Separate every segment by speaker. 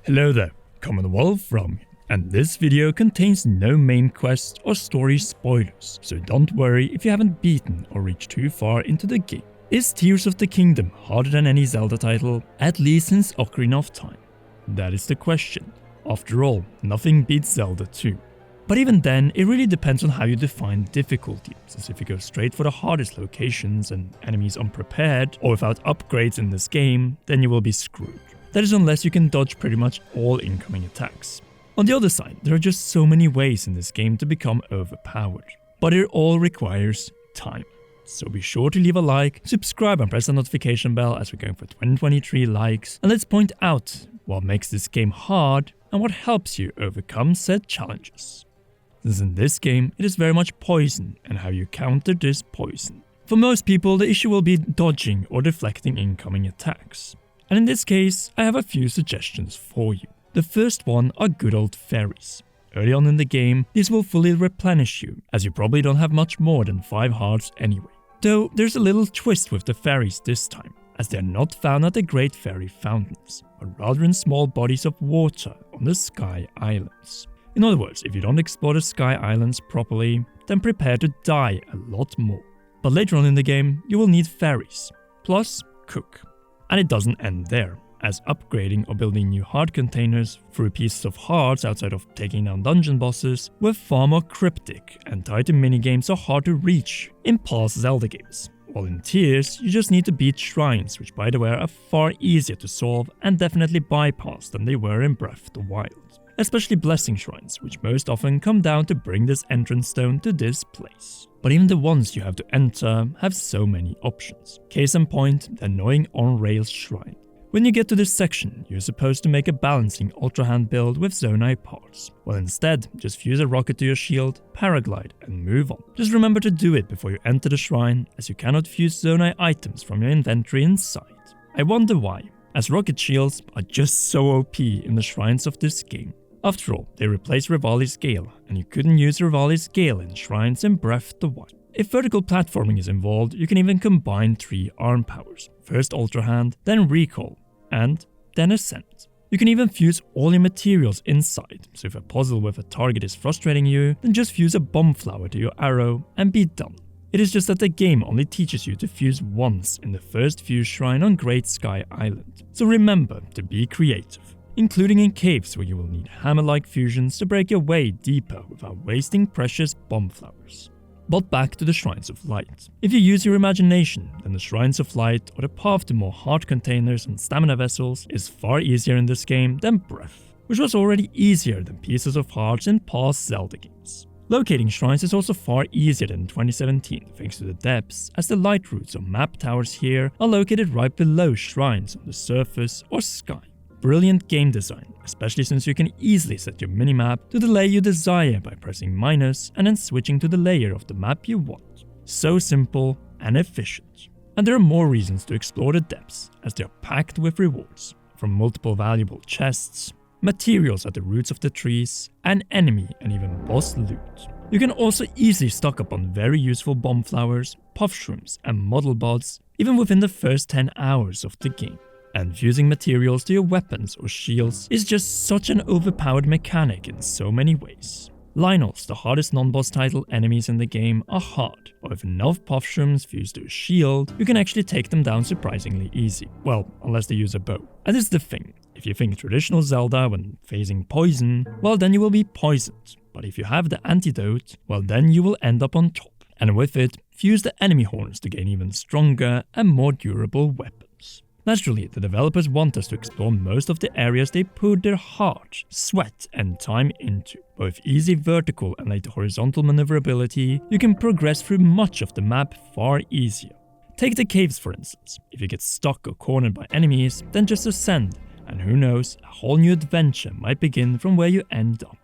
Speaker 1: Hello there, Commonwealth from, and this video contains no main quest or story spoilers, so don't worry if you haven't beaten or reached too far into the game. Is Tears of the Kingdom harder than any Zelda title, at least since Ocarina of Time? That is the question. After all, nothing beats Zelda 2. But even then, it really depends on how you define difficulty, since if you go straight for the hardest locations and enemies unprepared or without upgrades in this game, then you will be screwed. That is unless you can dodge pretty much all incoming attacks. On the other side, there are just so many ways in this game to become overpowered, but it all requires time. So be sure to leave a like, subscribe and press the notification bell as we're going for 2023 likes, and let's point out what makes this game hard and what helps you overcome said challenges. Since in this game, it is very much poison and how you counter this poison. For most people, the issue will be dodging or deflecting incoming attacks. And in this case, I have a few suggestions for you. The first one are good old fairies. Early on in the game, these will fully replenish you, as you probably don't have much more than 5 hearts anyway. Though there's a little twist with the fairies this time, as they are not found at the Great Fairy Fountains, but rather in small bodies of water on the Sky Islands. In other words, if you don't explore the Sky Islands properly, then prepare to die a lot more. But later on in the game, you will need fairies, plus cook. And it doesn't end there, as upgrading or building new heart containers through pieces of hearts outside of taking down dungeon bosses were far more cryptic and tied to minigames are hard to reach in past Zelda games. While in Tears, you just need to beat shrines, which by the way are far easier to solve and definitely bypass than they were in Breath of the Wild. Especially blessing shrines, which most often come down to bring this entrance stone to this place. But even the ones you have to enter have so many options. Case in point, the annoying on-rails shrine. When you get to this section, you're supposed to make a balancing Ultra Hand build with Zonai parts. Well, instead, just fuse a rocket to your shield, paraglide, and move on. Just remember to do it before you enter the shrine, as you cannot fuse Zonai items from your inventory inside. I wonder why, as rocket shields are just so OP in the shrines of this game. After all, they replaced Revali's Gale, and you couldn't use Revali's Gale in shrines in Breath of the Wild. If vertical platforming is involved, you can even combine 3 arm powers. First Ultra Hand, then Recall, and then Ascent. You can even fuse all your materials inside, so if a puzzle with a target is frustrating you, then just fuse a bomb flower to your arrow and be done. It is just that the game only teaches you to fuse once in the first fuse shrine on Great Sky Island, so remember to be creative, including in caves where you will need hammer-like fusions to break your way deeper without wasting precious bomb flowers. But back to the Shrines of Light. If you use your imagination, then the Shrines of Light or the path to more heart containers and stamina vessels is far easier in this game than Breath, which was already easier than pieces of hearts in past Zelda games. Locating shrines is also far easier than in 2017 thanks to the depths, as the light routes or map towers here are located right below shrines on the surface or sky. Brilliant game design, especially since you can easily set your minimap to the layer you desire by pressing minus and then switching to the layer of the map you want. So simple and efficient. And there are more reasons to explore the depths, as they are packed with rewards, from multiple valuable chests, materials at the roots of the trees, and enemy and even boss loot. You can also easily stock up on very useful bomb flowers, puff shrooms, and model bots even within the first 10 hours of the game. And fusing materials to your weapons or shields is just such an overpowered mechanic in so many ways. Lynels, the hardest non-boss title enemies in the game, are hard, but with enough puff shrooms fused to a shield, you can actually take them down surprisingly easy. Well, unless they use a bow. And this is the thing, if you think traditional Zelda when facing poison, well then you will be poisoned. But if you have the antidote, well then you will end up on top. And with it, fuse the enemy horns to gain even stronger and more durable weapons. Naturally, the developers want us to explore most of the areas they put their heart, sweat and time into. But with easy vertical and later horizontal maneuverability, you can progress through much of the map far easier. Take the caves for instance. If you get stuck or cornered by enemies, then just ascend, and who knows, a whole new adventure might begin from where you end up.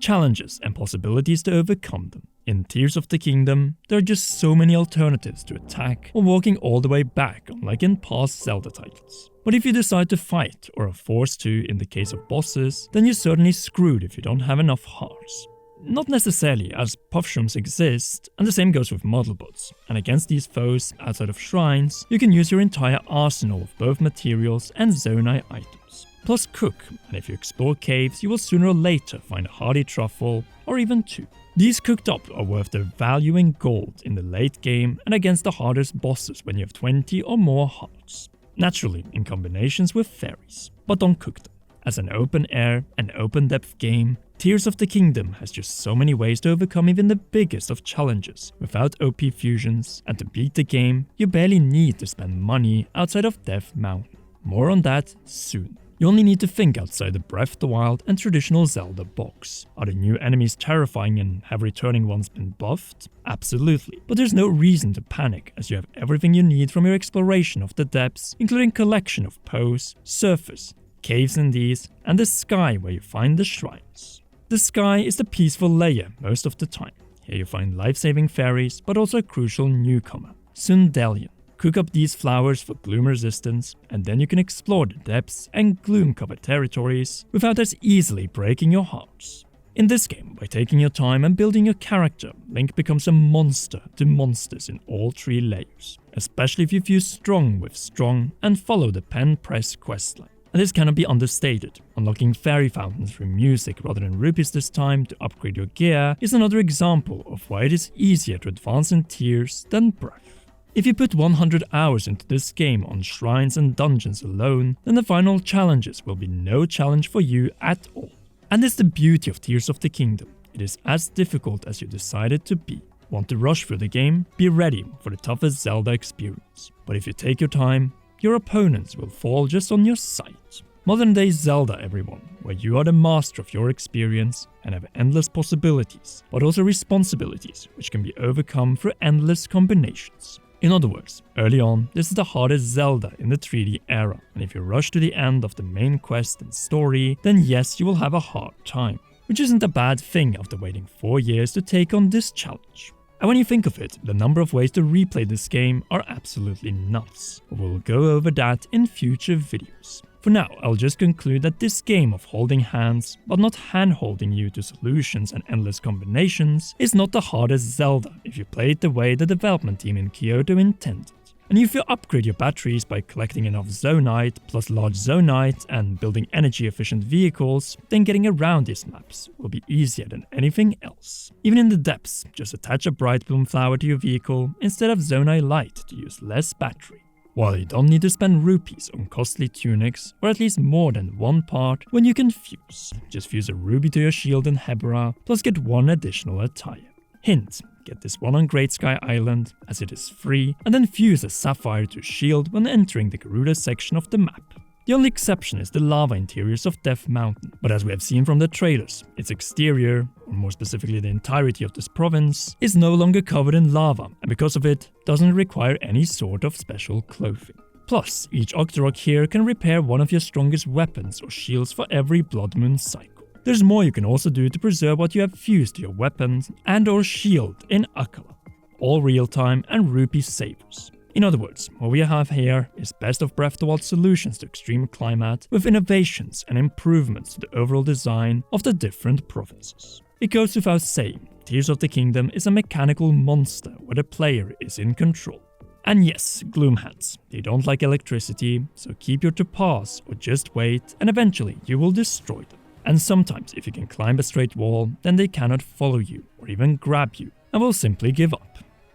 Speaker 1: Challenges and possibilities to overcome them. In Tears of the Kingdom, there are just so many alternatives to attack or walking all the way back, unlike in past Zelda titles. But if you decide to fight, or are forced to in the case of bosses, then you're certainly screwed if you don't have enough hearts. Not necessarily, as puff shrooms exist, and the same goes with model bots, and against these foes outside of shrines, you can use your entire arsenal of both materials and Zonai items. plus cook, and if you explore caves, you will sooner or later find a hearty truffle, or even 2. These cooked up are worth their value in gold in the late game and against the hardest bosses when you have 20 or more hearts. Naturally, in combinations with fairies, but don't cook them. As an open air and open depth game, Tears of the Kingdom has just so many ways to overcome even the biggest of challenges without OP fusions, and to beat the game, you barely need to spend money outside of Death Mountain. More on that soon. You only need to think outside the Breath of the Wild and traditional Zelda box. Are the new enemies terrifying and have returning ones been buffed? Absolutely, but there's no reason to panic as you have everything you need from your exploration of the depths, including collection of poes, surface, caves in these, and the sky where you find the shrines. The sky is the peaceful layer most of the time. Here you find life-saving fairies, but also a crucial newcomer, Sundelian. Cook up these flowers for gloom resistance, and then you can explore the depths and gloom-covered territories without as easily breaking your hearts. In this game, by taking your time and building your character, Link becomes a monster to monsters in all 3 layers, especially if you fuse strong with strong and follow the pen-press questline. And this cannot be understated. Unlocking fairy fountains through music rather than rupees this time to upgrade your gear is another example of why it is easier to advance in Tears than Breath. If you put 100 hours into this game on shrines and dungeons alone, then the final challenges will be no challenge for you at all. And it's the beauty of Tears of the Kingdom. It is as difficult as you decide it to be. Want to rush through the game? Be ready for the toughest Zelda experience. But if you take your time, your opponents will fall just on your sight. Modern day Zelda, everyone, where you are the master of your experience and have endless possibilities, but also responsibilities which can be overcome through endless combinations. In other words, early on, this is the hardest Zelda in the 3D era, and if you rush to the end of the main quest and story, then yes, you will have a hard time. Which isn't a bad thing after waiting 4 years to take on this challenge. And when you think of it, the number of ways to replay this game are absolutely nuts. We'll go over that in future videos. For now, I'll just conclude that this game of holding hands, but not hand-holding you to solutions and endless combinations, is not the hardest Zelda if you play it the way the development team in Kyoto intended. And if you upgrade your batteries by collecting enough Zonite plus large Zonite and building energy efficient vehicles, then getting around these maps will be easier than anything else. Even in the depths, just attach a Bright Bloom flower to your vehicle instead of Zonite Light to use less battery. While you don't need to spend rupees on costly tunics, or at least more than 1 part when you can fuse. Just fuse a ruby to your shield in Hebra, plus get 1 additional attire. Hint, get this one on Great Sky Island, as it is free, and then fuse a sapphire to shield when entering the Garuda section of the map. The only exception is the lava interiors of Death Mountain, but as we have seen from the trailers, its exterior, or more specifically the entirety of this province, is no longer covered in lava, and because of it, doesn't require any sort of special clothing. Plus, each Octorok here can repair one of your strongest weapons or shields for every Blood Moon cycle. There's more you can also do to preserve what you have fused to your weapons and or shield in Akala. All real-time and rupee savers. In other words, what we have here is best of Breath of the Wild solutions to extreme climate with innovations and improvements to the overall design of the different provinces. It goes without saying, Tears of the Kingdom is a mechanical monster where the player is in control. And yes, Gloom hands. They don't like electricity, so keep your topaz or just wait and eventually you will destroy them. And sometimes if you can climb a straight wall, then they cannot follow you or even grab you and will simply give up.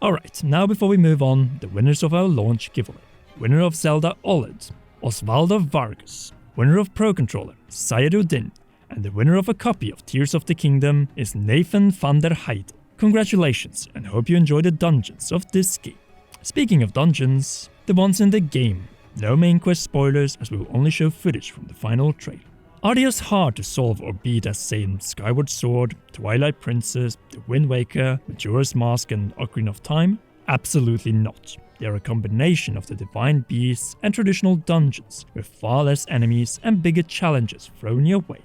Speaker 1: Alright, now before we move on, the winners of our launch giveaway. Winner of Zelda OLED, Osvaldo Vargas. Winner of Pro Controller, Sayedudin. And the winner of a copy of Tears of the Kingdom is Nathan van der Heijden. Congratulations, and hope you enjoy the dungeons of this game. Speaking of dungeons, the ones in the game. No main quest spoilers as we will only show footage from the final trailer. Are they as hard to solve or beat as say in Skyward Sword, Twilight Princess, The Wind Waker, Majora's Mask and Ocarina of Time? Absolutely not. They are a combination of the divine beasts and traditional dungeons, with far less enemies and bigger challenges thrown your way.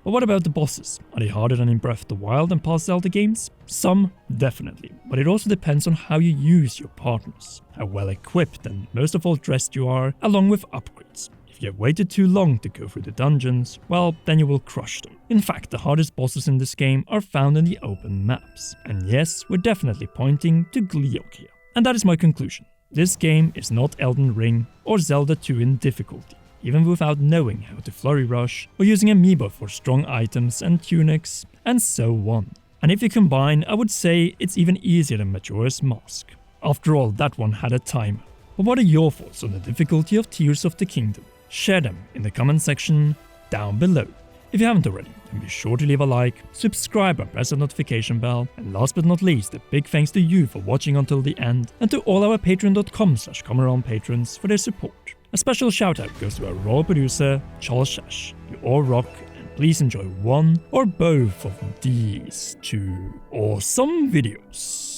Speaker 1: But what about the bosses? Are they harder than in Breath of the Wild and past Zelda games? Some, definitely, but it also depends on how you use your partners, how well equipped and most of all dressed you are, along with upgrades. If you have waited too long to go through the dungeons, well, then you will crush them. In fact, the hardest bosses in this game are found in the open maps. And yes, we're definitely pointing to Gleeok here. And that is my conclusion. This game is not Elden Ring or Zelda 2 in difficulty. even without knowing how to flurry rush, or using amiibo for strong items and tunics, and so on. And if you combine, I would say it's even easier than Majora's Mask. After all, that one had a timer. But what are your thoughts on the difficulty of Tears of the Kingdom? Share them in the comment section down below. If you haven't already, then be sure to leave a like, subscribe and press the notification bell, and last but not least, a big thanks to you for watching until the end, and to all our patreon.com/Comearound patrons for their support. A special shout out goes to our raw producer, Charles Shash. You all rock, and please enjoy one or both of these two awesome videos.